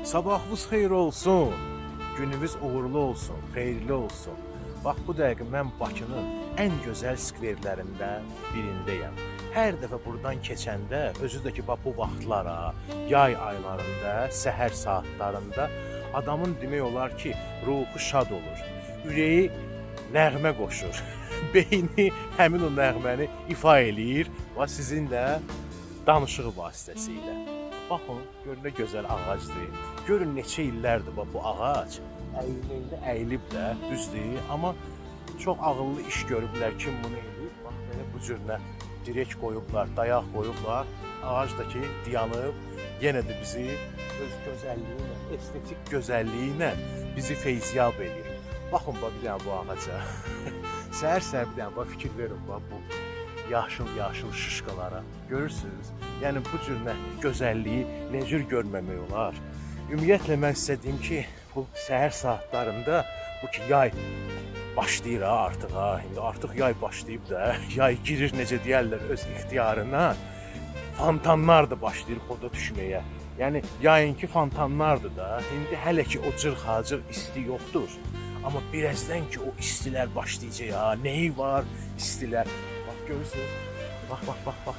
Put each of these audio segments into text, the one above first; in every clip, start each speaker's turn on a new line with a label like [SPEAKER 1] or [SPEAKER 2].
[SPEAKER 1] Sabahınız xeyir olsun, gününüz uğurlu olsun, xeyirli olsun. Bax bu dəqiqə mən Bakının ən gözəl skverlərindən birindəyəm. Hər dəfə buradan keçəndə, özü də ki, bax bu vaxtlara, yay aylarında, səhər saatlarında adamın demək olar ki, ruhu şad olur. Ürəyi nəğmə qoşur. Beyni həmin o nəğməni ifa eləyir və sizinlə danışığı vasitəsilə. Baxın, görün nə gözəl ağacdır. Görün neçə illərdir bu ağac əyilib də, düzdür. Amma çox ağıllı iş görüblər, kim bunu eləyib. Bax, belə bu cürünə dirək qoyublar, dayaq qoyublar. Ağac da ki, dayanıb, yenə də bizi öz gözəlliyi ilə, estetik gözəlliyi ilə bizi feyziyab edir. Baxın, bax, bir dənə bu ağaca. Səhər-səhər bir dənə bax, fikir verin, bax, bu yaşıl şışqalara. Görürsünüz? Yəni bu cür gözəlliyi nə cür görməmək olar? Ümumiyyətlə mən sizə deyim ki, bu səhər saatlarında bu ki yay başlayır artıq ha. İndi artıq yay başlayıb da, yay girir necə deyərlər öz ixtiyarına. Fontanlar da başlayır xoda düşməyə. Yəni yayınki fontanlardır da. İndi hələ ki o cırxacır isti yoxdur. Amma birazdan ki o istilər başlayacaq ha. Nəyi var istilər? Bax görürsünüz? Bax.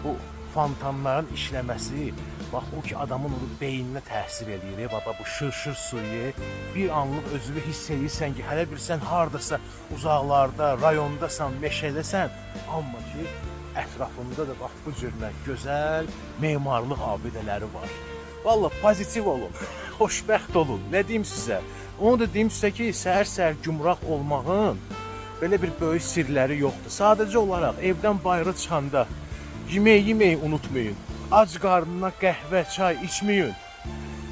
[SPEAKER 1] Bu fontanların işləməsi, bax o ki adamın onu beyninə təsir eləyir. Bax bu şır suyu bir anlıq özünü hiss edirsən ki, hələ bir sən hardasa uzaqlarda, rayondasan, meşədəsən, amma ki ətrafında da bax bu cürlə gözəl memarlıq abidələri var. Vallahi pozitiv olun, xoşbəxt olun. Nə deyim sizə? Onu da deyim sizə ki, səhər-səhər gümrah olmağın belə bir böyük sirləri yoxdur. Sadəcə olaraq evdən bayıra çıxanda yeməyi unutmayın. Ac qarnına qəhvə, çay içməyin.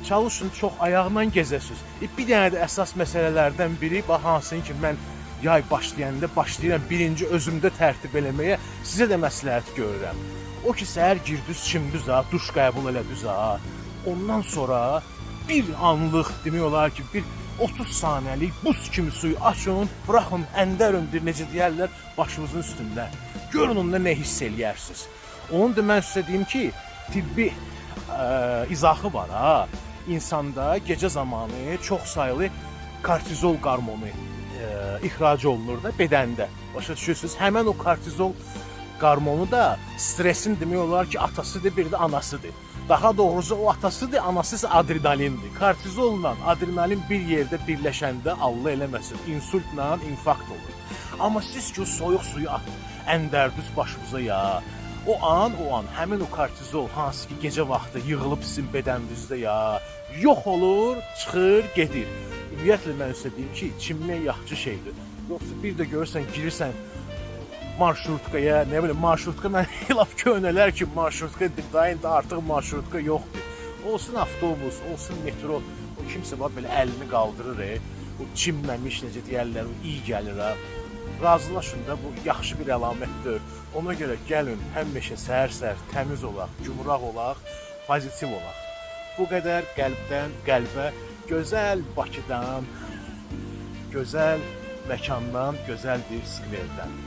[SPEAKER 1] Çalışın çox ayaqla gəzəsiniz. Bir dənə də əsas məsələlərdən biri, bax hansını ki mən yay başlayanda başlayıram birinci özümdə tərtib eləməyə, sizə də məsləhət görürəm. O ki səhər girdiniz, çimdiniz ha, duş qəbul elədiniz ha. Ondan sonra bir anlıq demək olar ki, bir 30 saniyəlik buz kimi suyu açın, bıraxın, əndəründir, necə deyərlər, başınızın üstündə. Görün onda nə hiss eləyərsiniz. Onu da mən sizə deyim ki, tibbi izahı var ha. İnsanda gecə zamanı çox sayılı kortizol qarmonu ixrac olunur da bədəndə. Başa düşürsünüz? Həmən o kortizol qarmonu da stresin demək olar ki, atasıdır, bir də anasıdır. Daha doğrusu o atasıdır, anası isə adrenalindir. Kortizolla adrenalin bir yerdə birləşəndə Allah eləməsin, insultla infarkt olur. Amma siz ki o soyuq suyu atın, əndərdiniz başınıza ya. O an həmin o kortizol hansı ki gecə vaxtı yığılıb sizin bədəninizdə ya, yox olur, çıxır, gedir. Ümumiyyətlə mən sizə deyim ki, çimmək yaxşı şeydir. Yoxsa bir də görürsən, girirsən marşrutkaya, nə bilim, marşrutka mən laf köhnələr ki, marşrutka da artıq marşrutka yoxdur. Olsun avtobus, olsun metro, o kimsə bax belə əlini qaldırır, o çimməmiş necə deyərlər, o iyi gəlir ha. Razılaşın da bu yaxşı bir əlamətdir. Ona görə gəlin həmişə səhər-səhər təmiz olaq, gümrah olaq, pozitiv olaq. Bu qədər qəlbdən qəlbə, gözəl Bakıdan, gözəl məkandan, gözəl bir skverdən.